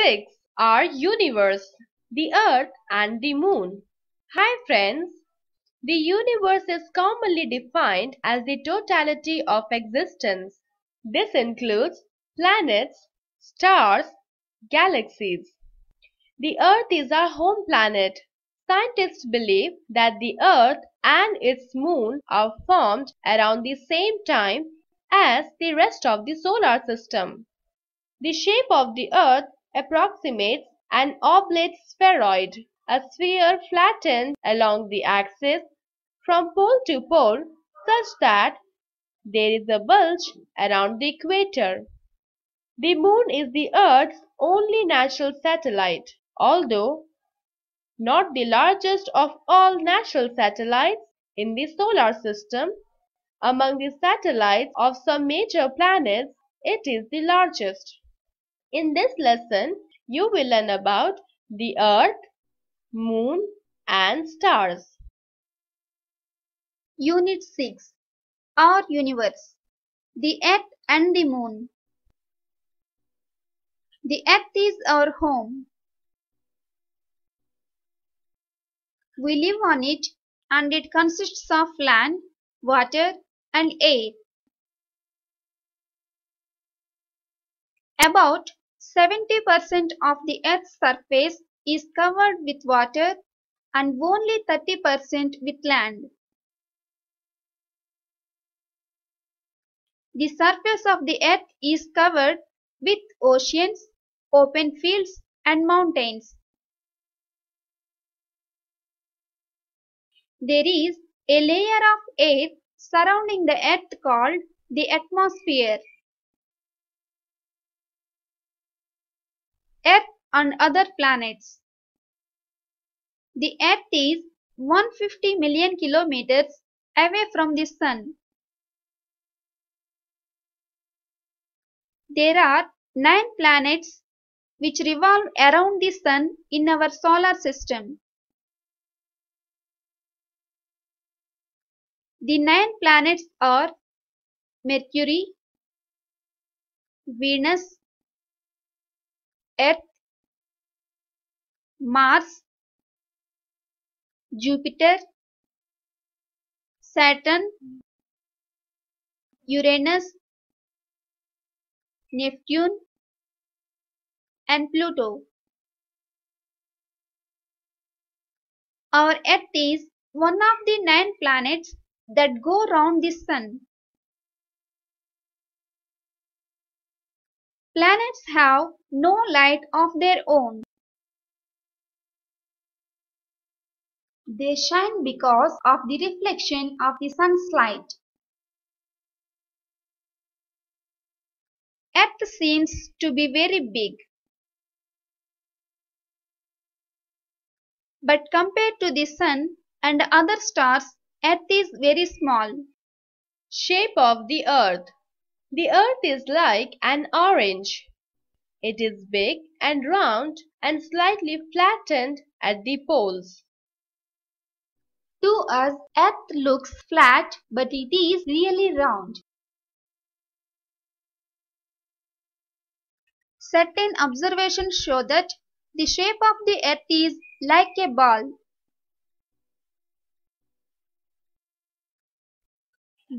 6. Our universe, the Earth and the Moon. Hi friends! The universe is commonly defined as the totality of existence. This includes planets, stars, galaxies. The Earth is our home planet. Scientists believe that the Earth and its moon are formed around the same time as the rest of the solar system. The shape of the Earth approximates an oblate spheroid, a sphere flattened along the axis from pole to pole such that there is a bulge around the equator. The Moon is the Earth's only natural satellite, although not the largest of all natural satellites in the solar system. Among the satellites of some major planets, it is the largest. In this lesson, you will learn about the Earth, Moon and stars. Unit 6. Our Universe. The Earth and the Moon. The Earth is our home. We live on it and it consists of land, water and air. About 70% of the Earth's surface is covered with water and only 30% with land. The surface of the Earth is covered with oceans, open fields and mountains. There is a layer of air surrounding the Earth called the atmosphere. Earth and other planets. The Earth is 150 million kilometers away from the Sun. There are 9 planets which revolve around the Sun in our solar system. The 9 planets are Mercury, Venus, Earth, Mars, Jupiter, Saturn, Uranus, Neptune and Pluto. Our Earth is one of the 9 planets that go round the Sun. Planets have no light of their own. They shine because of the reflection of the Sun's light. Earth seems to be very big. But compared to the Sun and other stars, Earth is very small. Shape of the Earth. The Earth is like an orange. It is big and round and slightly flattened at the poles. To us, Earth looks flat, but it is really round. Certain observations show that the shape of the Earth is like a ball.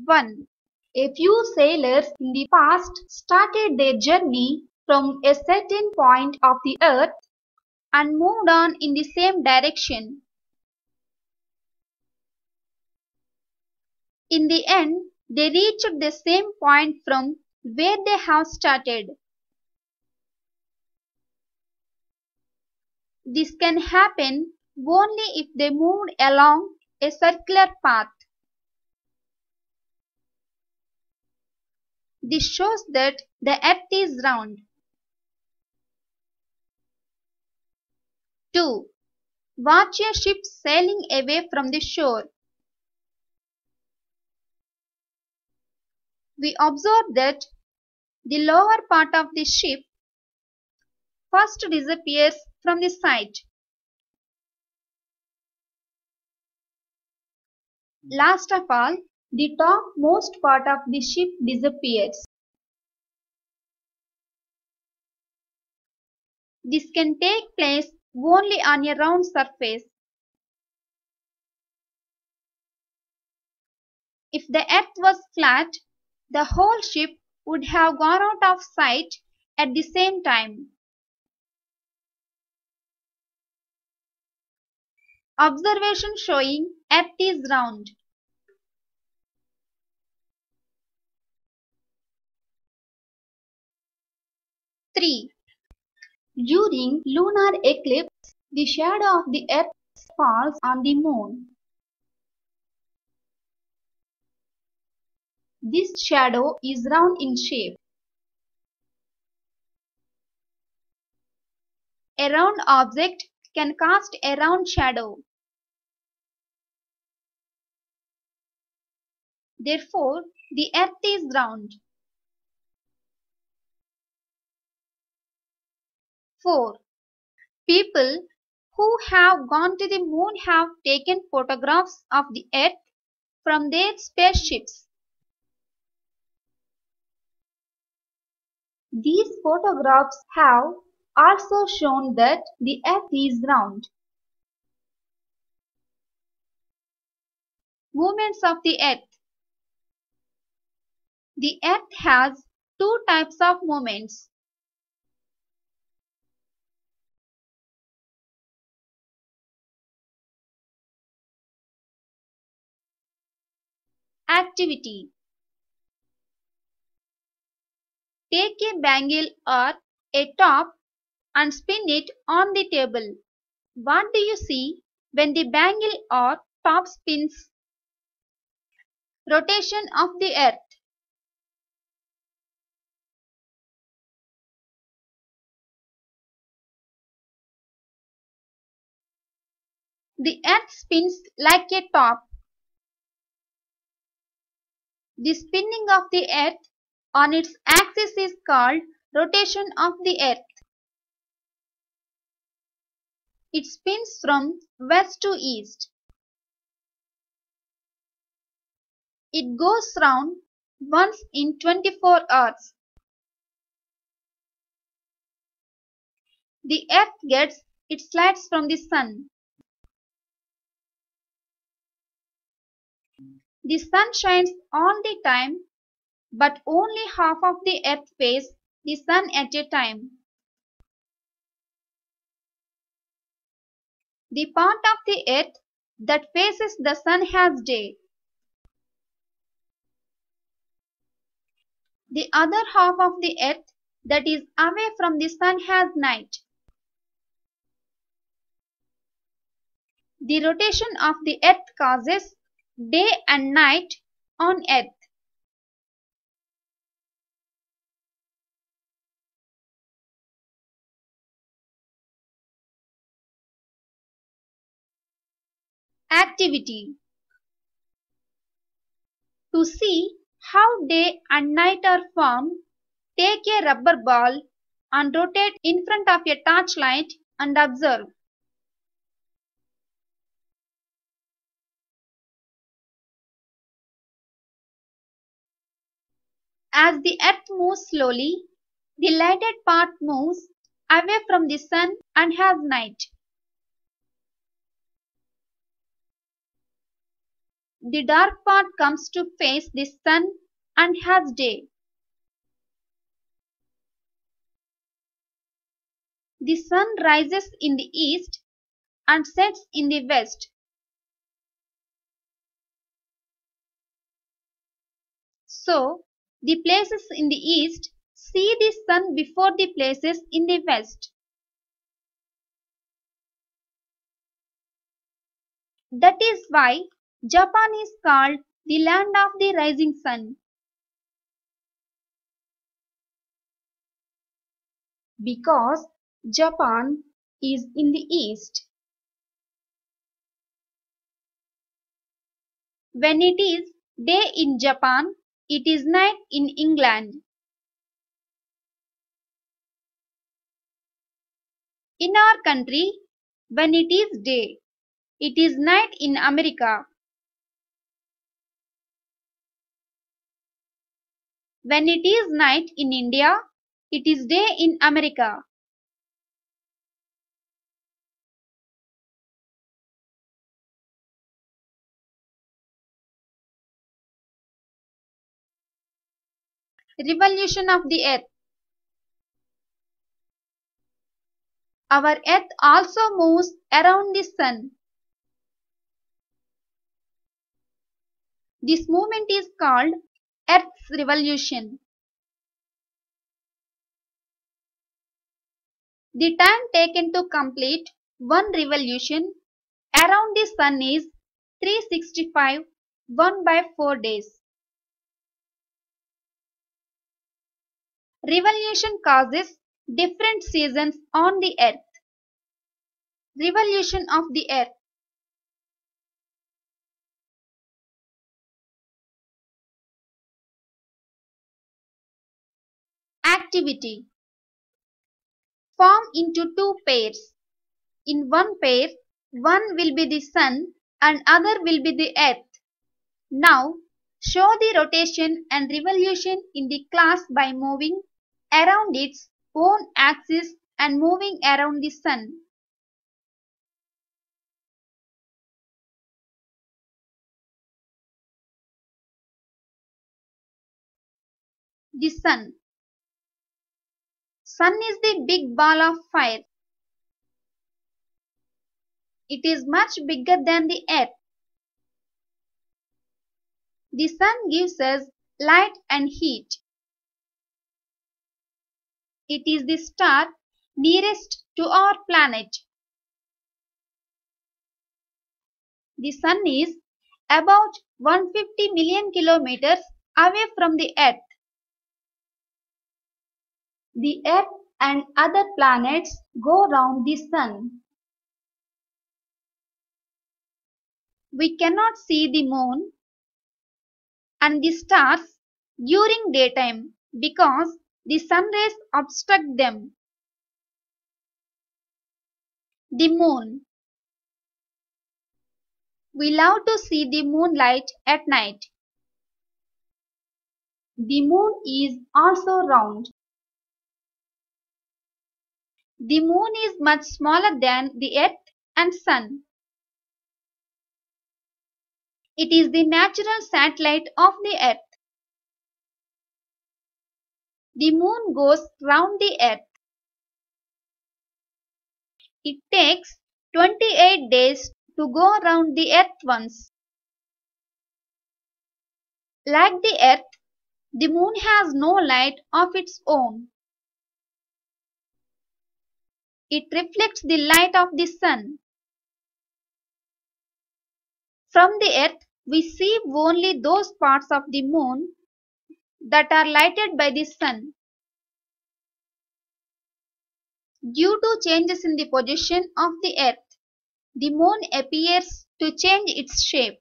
1. A few sailors in the past started their journey from a certain point of the Earth and moved on in the same direction. In the end, they reached the same point from where they have started. This can happen only if they moved along a circular path. This shows that the Earth is round. 2. Watch a ship sailing away from the shore. We observe that the lower part of the ship first disappears from the sight. Last of all, the topmost part of the ship disappears. This can take place only on a round surface. If the Earth was flat, the whole ship would have gone out of sight at the same time. Observation showing Earth is round. Three. During lunar eclipse, the shadow of the Earth falls on the Moon. This shadow is round in shape. A round object can cast a round shadow. Therefore, the Earth is round. 4. People who have gone to the Moon have taken photographs of the Earth from their spaceships. These photographs have also shown that the Earth is round. Movements of the Earth. The Earth has two types of movements. Activity. Take a bangle or a top and spin it on the table. What do you see when the bangle or top spins? Rotation of the Earth. The Earth spins like a top. The spinning of the Earth on its axis is called rotation of the Earth. It spins from west to east. It goes round once in 24 hours. The Earth gets its lights from the sun. The sun shines all the time, but only half of the Earth faces the sun at a time. The part of the Earth that faces the sun has day. The other half of the Earth that is away from the sun has night. The rotation of the Earth causes day and night on Earth. Activity. To see how day and night are formed, take a rubber ball and rotate in front of a torchlight and observe. As the Earth moves slowly, the lighted part moves away from the sun and has night. The dark part comes to face the sun and has day. The sun rises in the east and sets in the west. So, the places in the east see the sun before the places in the west. That is why Japan is called the land of the rising sun, because Japan is in the east. When it is day in Japan, it is night in England. In our country, when it is day, it is night in America. When it is night in India, it is day in America. Revolution of the Earth. Our Earth also moves around the Sun. This movement is called Earth's revolution. The time taken to complete one revolution around the Sun is 365 1 by 4 days. Revolution causes different seasons on the Earth. Revolution of the Earth. Activity. Form into two pairs. In one pair, one will be the Sun and other will be the Earth. Now, show the rotation and revolution in the class by moving around its own axis and moving around the Sun. The Sun. Sun is the big ball of fire. It is much bigger than the Earth. The Sun gives us light and heat. It is the star nearest to our planet. The Sun is about 150 million kilometers away from the Earth. The Earth and other planets go round the Sun. We cannot see the moon and the stars during daytime because the sun rays obstruct them. The moon. We love to see the moonlight at night. The moon is also round. The moon is much smaller than the Earth and Sun. It is the natural satellite of the Earth. The moon goes round the Earth. It takes 28 days to go round the Earth once. Like the Earth, the moon has no light of its own. It reflects the light of the sun. From the Earth, we see only those parts of the moon that are lighted by the sun. Due to changes in the position of the Earth, the moon appears to change its shape.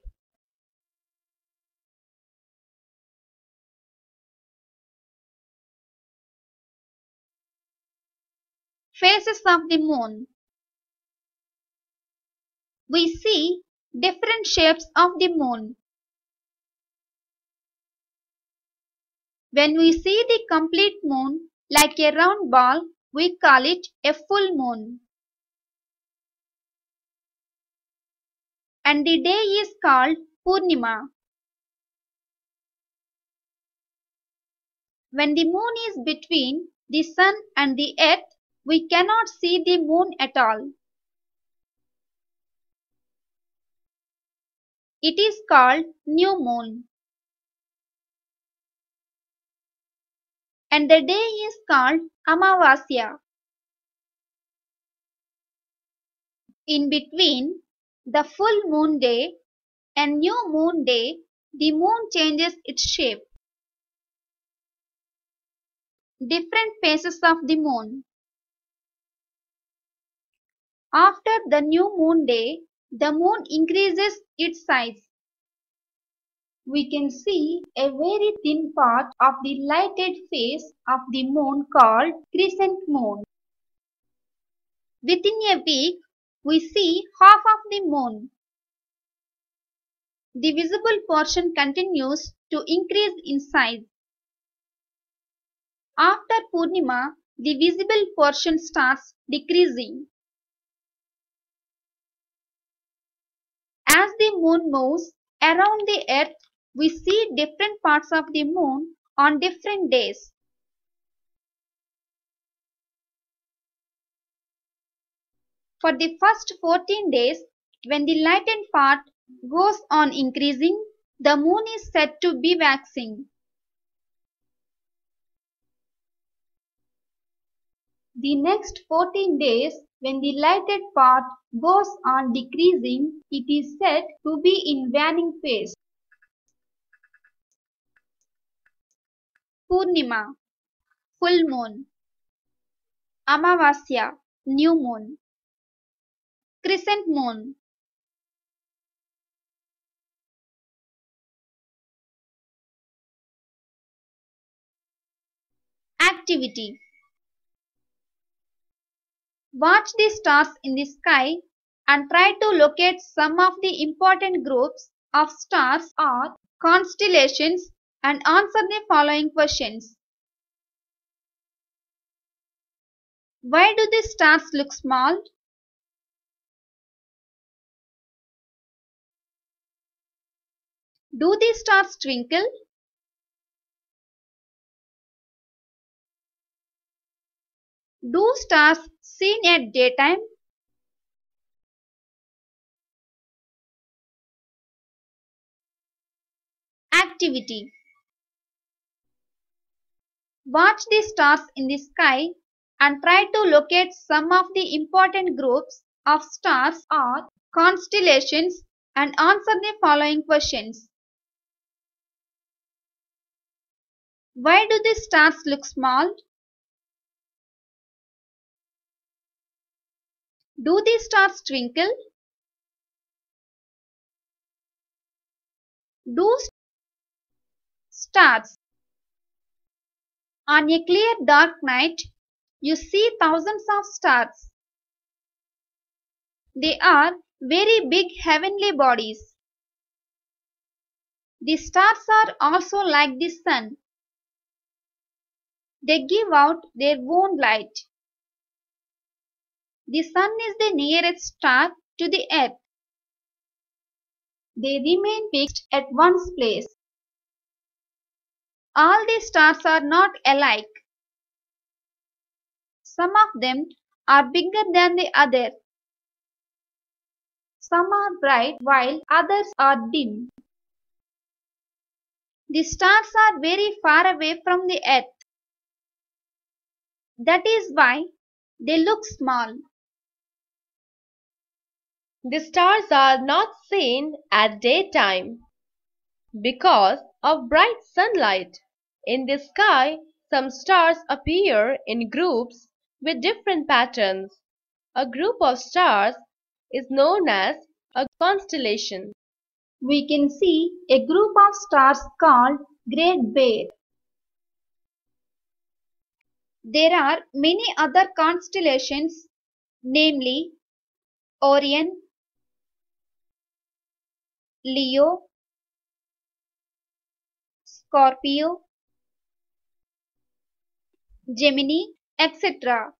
Phases of the moon. We see different shapes of the moon. When we see the complete moon like a round ball, we call it a full moon. And the day is called Purnima. When the moon is between the sun and the earth, we cannot see the moon at all. It is called new moon. And the day is called Amavasya. In between the full moon day and new moon day, the moon changes its shape. Different phases of the moon. After the new moon day, the moon increases its size. We can see a very thin part of the lighted face of the moon called crescent moon. Within a week, we see half of the moon. The visible portion continues to increase in size. After Purnima, the visible portion starts decreasing. As the moon moves around the earth, we see different parts of the moon on different days. For the first 14 days, when the lightened part goes on increasing, the moon is said to be waxing. The next 14 days, when the lighted part goes on decreasing, it is said to be in waning phase. Purnima, full moon. Amavasya, new moon. Crescent moon. Activity. Watch the stars in the sky and try to locate some of the important groups of stars or constellations and answer the following questions. Why do the stars look small? Do the stars twinkle? Do stars seen at daytime? Activity. Watch the stars in the sky and try to locate some of the important groups of stars or constellations and answer the following questions. Why do the stars look small? Do the stars twinkle? Do stars on a clear dark night you see thousands of stars. They are very big heavenly bodies. The stars are also like the sun. They give out their own light. The sun is the nearest star to the earth. They remain fixed at one place. All the stars are not alike. Some of them are bigger than the other. Some are bright while others are dim. The stars are very far away from the earth. That is why they look small. The stars are not seen at daytime because of bright sunlight. In the sky, some stars appear in groups with different patterns. A group of stars is known as a constellation. We can see a group of stars called Great Bear. There are many other constellations, namely Orion, Leo, Scorpio, Gemini, etc.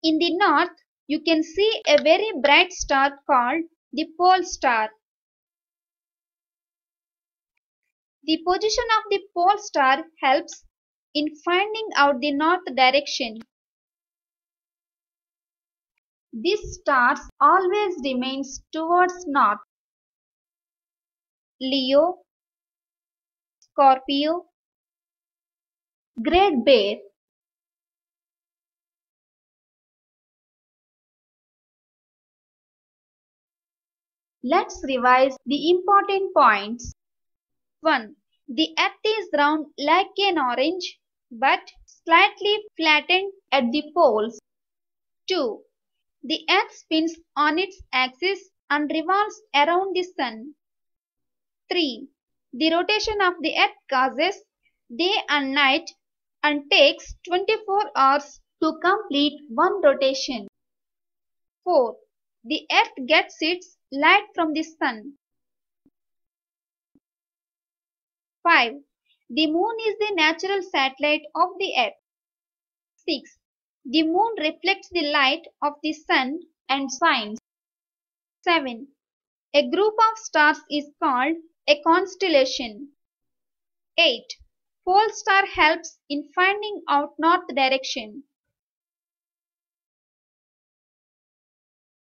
In the north, you can see a very bright star called the pole star. The position of the pole star helps in finding out the north direction. This star always remains towards north. Leo, Scorpio, Great Bear. Let's revise the important points. 1. The earth is round like an orange but slightly flattened at the poles. 2. The earth spins on its axis and revolves around the sun. 3. The rotation of the earth causes day and night and takes 24 hours to complete one rotation. 4. The earth gets its light from the sun. 5. The moon is the natural satellite of the earth. 6. The moon reflects the light of the sun and shines. 7. A group of stars is called a constellation. 8. Pole star helps in finding out north direction.